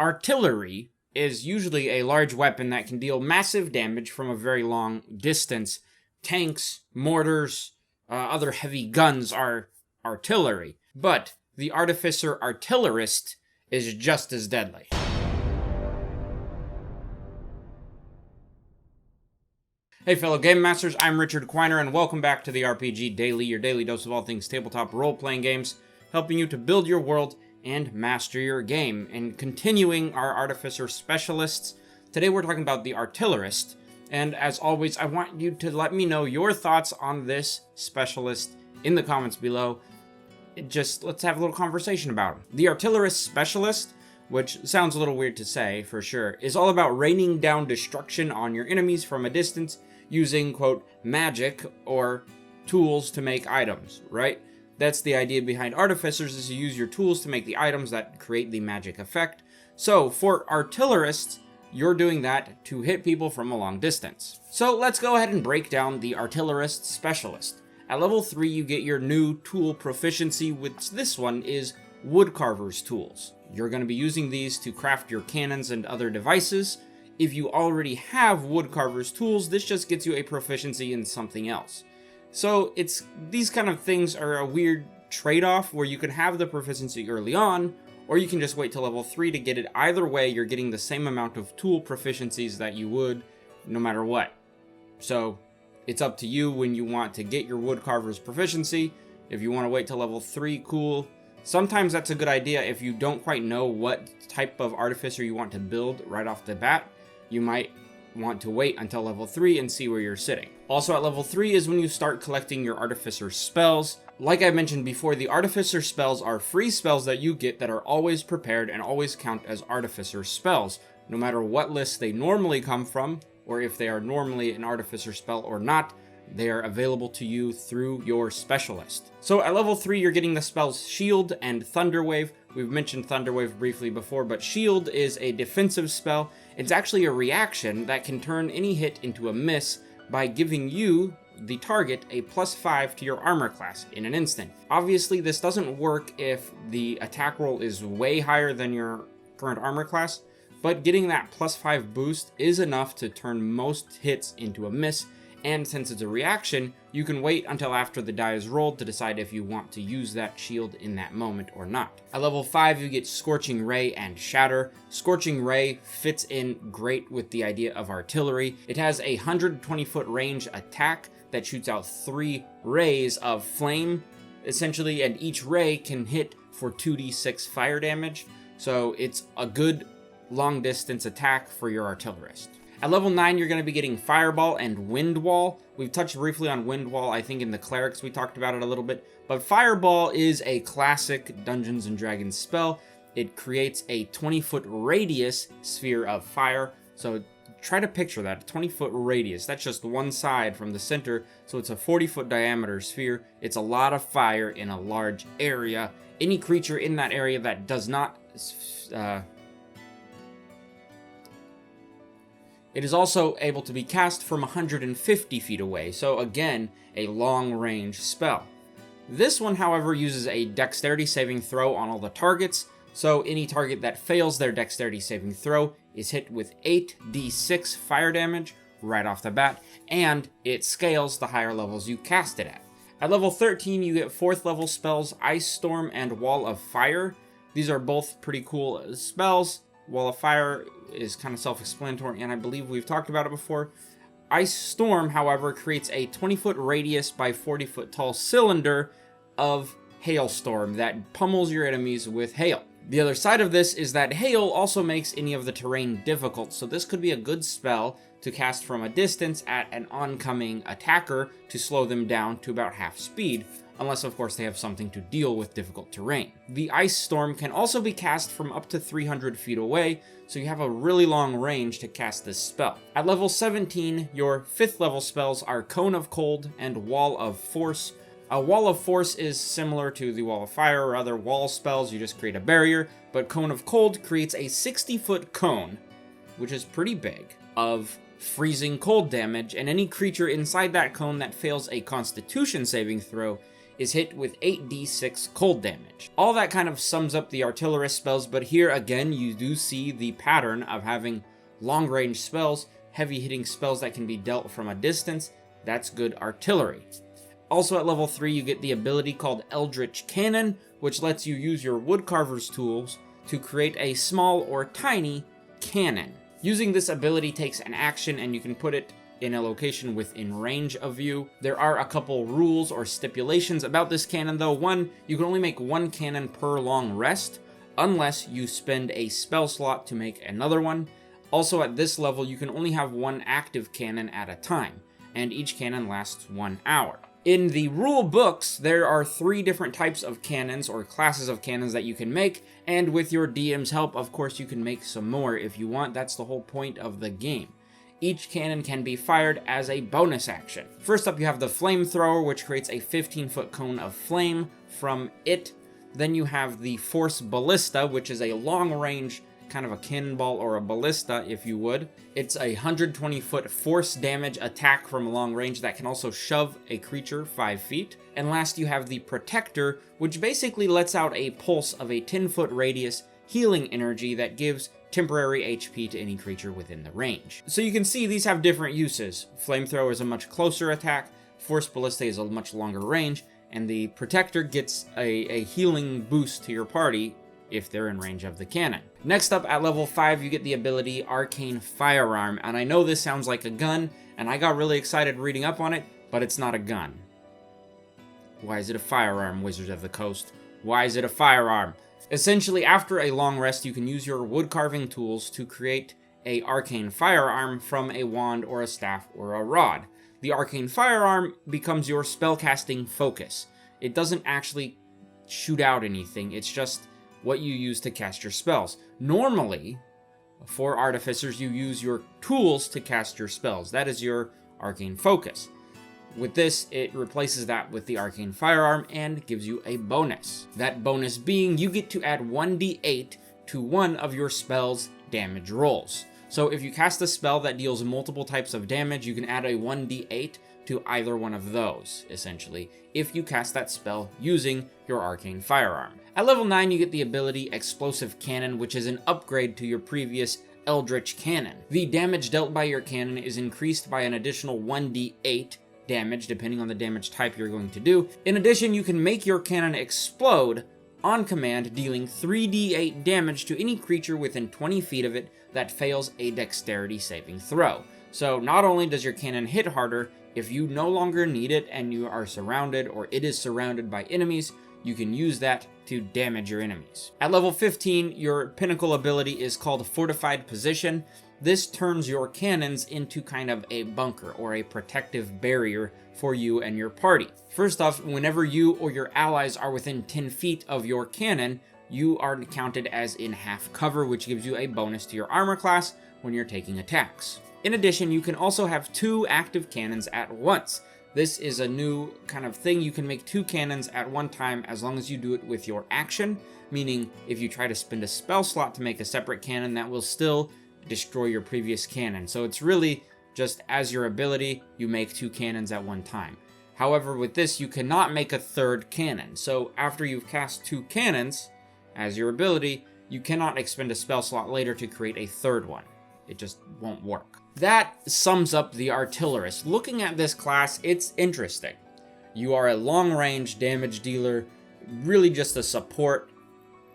Artillery is usually a large weapon that can deal massive damage from a very long distance. Tanks, mortars, other heavy guns are artillery. But the Artificer Artillerist is just as deadly. Hey fellow Game Masters, I'm Richard Quiner, and welcome back to the RPG Daily, your daily dose of all things tabletop role-playing games, helping you to build your world and master your game. And continuing our Artificer Specialists, today we're talking about the Artillerist, and as always, I want you to let me know your thoughts on this specialist in the comments below. Let's have a little conversation about him. The Artillerist Specialist, which sounds a little weird to say, for sure, is all about raining down destruction on your enemies from a distance using, quote, magic or tools to make items, right? That's the idea behind Artificers, is to use your tools to make the items that create the magic effect. So, for Artillerists, you're doing that to hit people from a long distance. So, let's go ahead and break down the Artillerist Specialist. At level 3, you get your new tool proficiency, which this one is Woodcarver's Tools. You're going to be using these to craft your cannons and other devices. If you already have Woodcarver's Tools, this just gets you a proficiency in something else. So these kind of things are a weird trade-off where you can have the proficiency early on, or you can just wait till level 3 to get it. Either way, you're getting the same amount of tool proficiencies that you would no matter what. So it's up to you when you want to get your Woodcarver's proficiency. If you want to wait till level 3, cool. Sometimes that's a good idea if you don't quite know what type of artificer you want to build right off the bat. You might want to wait until level 3 and see where you're sitting. Also at level 3 is when you start collecting your Artificer spells. Like I mentioned before, the Artificer spells are free spells that you get that are always prepared and always count as Artificer spells, no matter what list they normally come from, or if they are normally an Artificer spell or not. They are available to you through your specialist. So at level 3, you're getting the spells Shield and Thunderwave. We've mentioned Thunderwave briefly before, but Shield is a defensive spell. It's actually a reaction that can turn any hit into a miss by giving you, the target, a +5 to your armor class in an instant. Obviously, this doesn't work if the attack roll is way higher than your current armor class, but getting that +5 boost is enough to turn most hits into a miss. And since it's a reaction, you can wait until after the die is rolled to decide if you want to use that shield in that moment or not. At level 5, you get Scorching Ray and Shatter. Scorching Ray fits in great with the idea of artillery. It has a 120-foot range attack that shoots out 3 rays of flame, essentially, and each ray can hit for 2d6 fire damage. So it's a good long-distance attack for your artillerist. At level 9, you're going to be getting Fireball and Wind Wall. We've touched briefly on Wind Wall, I think in the Clerics we talked about it a little bit. But Fireball is a classic Dungeons & Dragons spell. It creates a 20-foot radius sphere of fire. So try to picture that, a 20-foot radius. That's just one side from the center, so it's a 40-foot diameter sphere. It's a lot of fire in a large area. Any creature in that area that does not... It is also able to be cast from 150 feet away, so again, a long-range spell. This one, however, uses a dexterity saving throw on all the targets, so any target that fails their dexterity saving throw is hit with 8d6 fire damage right off the bat, and it scales the higher levels you cast it at. At level 13, you get 4th level spells Ice Storm and Wall of Fire. These are both pretty cool spells. Wall of Fire is kind of self-explanatory, and I believe we've talked about it before. Ice Storm, however, creates a 20-foot radius by 40-foot tall cylinder of hailstorm that pummels your enemies with hail. The other side of this is that hail also makes any of the terrain difficult, so this could be a good spell to cast from a distance at an oncoming attacker to slow them down to about half speed, unless of course they have something to deal with difficult terrain. The Ice Storm can also be cast from up to 300 feet away, so you have a really long range to cast this spell. At level 17, your 5th level spells are Cone of Cold and Wall of Force. A Wall of Force is similar to the Wall of Fire or other wall spells, you just create a barrier, but Cone of Cold creates a 60-foot cone, which is pretty big, of freezing cold damage, and any creature inside that cone that fails a Constitution saving throw is hit with 8d6 cold damage. All that kind of sums up the Artillerist spells, but here again you do see the pattern of having long-range spells, heavy-hitting spells that can be dealt from a distance. That's good artillery. Also at level 3 you get the ability called Eldritch Cannon, which lets you use your woodcarver's tools to create a small or tiny cannon. Using this ability takes an action and you can put it in a location within range of you. There are a couple rules or stipulations about this cannon though. One, you can only make one cannon per long rest, unless you spend a spell slot to make another one. Also at this level, you can only have one active cannon at a time, and each cannon lasts 1 hour. In the rule books, there are 3 different types of cannons or classes of cannons that you can make, and with your DM's help, of course, you can make some more if you want. That's the whole point of the game. Each cannon can be fired as a bonus action. First up, you have the flamethrower, which creates a 15-foot cone of flame from it. Then you have the force ballista, which is a long-range kind of a cannonball or a ballista, if you would. It's a 120-foot force damage attack from long range that can also shove a creature 5 feet. And last, you have the protector, which basically lets out a pulse of a 10-foot radius healing energy that gives temporary HP to any creature within the range. So you can see these have different uses. Flamethrower is a much closer attack, Force Ballista is a much longer range, and the Protector gets a healing boost to your party if they're in range of the cannon. Next up, at level 5, you get the ability Arcane Firearm, and I know this sounds like a gun, and I got really excited reading up on it, but it's not a gun. Why is it a firearm, Wizards of the Coast? Why is it a firearm? Essentially, after a long rest, you can use your wood carving tools to create a arcane firearm from a wand or a staff or a rod. The arcane firearm becomes your spellcasting focus. It doesn't actually shoot out anything, it's just what you use to cast your spells. Normally, for Artificers, you use your tools to cast your spells. That is your arcane focus. With this, it replaces that with the Arcane Firearm and gives you a bonus. That bonus being, you get to add 1d8 to one of your spell's damage rolls. So if you cast a spell that deals multiple types of damage, you can add a 1d8 to either one of those, essentially, if you cast that spell using your Arcane Firearm. At level 9, you get the ability Explosive Cannon, which is an upgrade to your previous Eldritch Cannon. The damage dealt by your cannon is increased by an additional 1d8 damage, depending on the damage type you're going to do. In addition, you can make your cannon explode on command, dealing 3d8 damage to any creature within 20 feet of it that fails a dexterity saving throw. So not only does your cannon hit harder, if you no longer need it and you are surrounded or it is surrounded by enemies, you can use that to damage your enemies. At level 15, your pinnacle ability is called Fortified Position. This turns your cannons into kind of a bunker or a protective barrier for you and your party. First off, whenever you or your allies are within 10 feet of your cannon, you are counted as in half cover, which gives you a bonus to your armor class when you're taking attacks. In addition, you can also have 2 active cannons at once. This is a new kind of thing. You can make 2 cannons at one time as long as you do it with your action, meaning if you try to spend a spell slot to make a separate cannon, that will still destroy your previous cannon. So it's really just as your ability, you make 2 cannons at one time. However, with this, you cannot make a 3rd cannon. So after you've cast 2 cannons as your ability, you cannot expend a spell slot later to create a 3rd one. It just won't work. That sums up the Artillerist. Looking at this class, it's interesting. You are a long-range damage dealer, really just a support.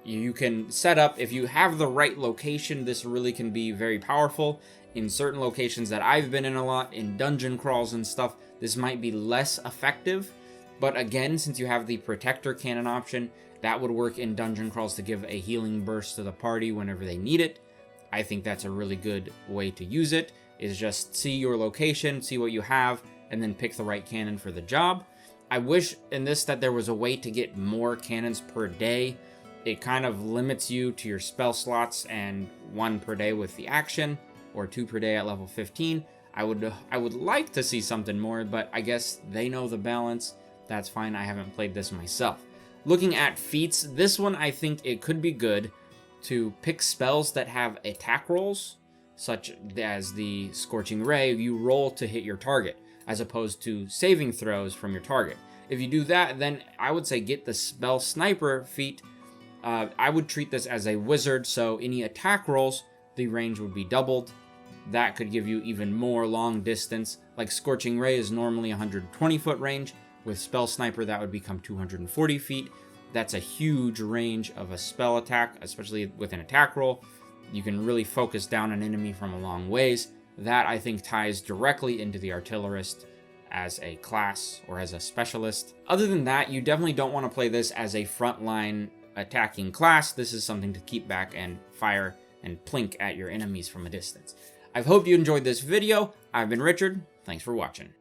You can set up, if you have the right location, this really can be very powerful. In certain locations that I've been in a lot, in dungeon crawls and stuff, this might be less effective. But again, since you have the Protector Cannon option, that would work in dungeon crawls to give a healing burst to the party whenever they need it. I think that's a really good way to use it, is just see your location, see what you have, and then pick the right cannon for the job. I wish in this that there was a way to get more cannons per day. It kind of limits you to your spell slots and 1 per day with the action, or 2 per day at level 15. I would like to see something more, but I guess they know the balance. That's fine, I haven't played this myself. Looking at feats, this one I think it could be good to pick spells that have attack rolls, such as the Scorching Ray. You roll to hit your target, as opposed to saving throws from your target. If you do that, then I would say get the Spell Sniper feat. I would treat this as a wizard, so any attack rolls, the range would be doubled. That could give you even more long distance. Like Scorching Ray is normally 120 foot range. With Spell Sniper, that would become 240 feet. That's a huge range of a spell attack, especially with an attack roll. You can really focus down an enemy from a long ways. That, I think, ties directly into the Artillerist as a class or as a specialist. Other than that, you definitely don't want to play this as a frontline attacking class. This is something to keep back and fire and plink at your enemies from a distance. I hope you enjoyed this video. I've been Richard. Thanks for watching.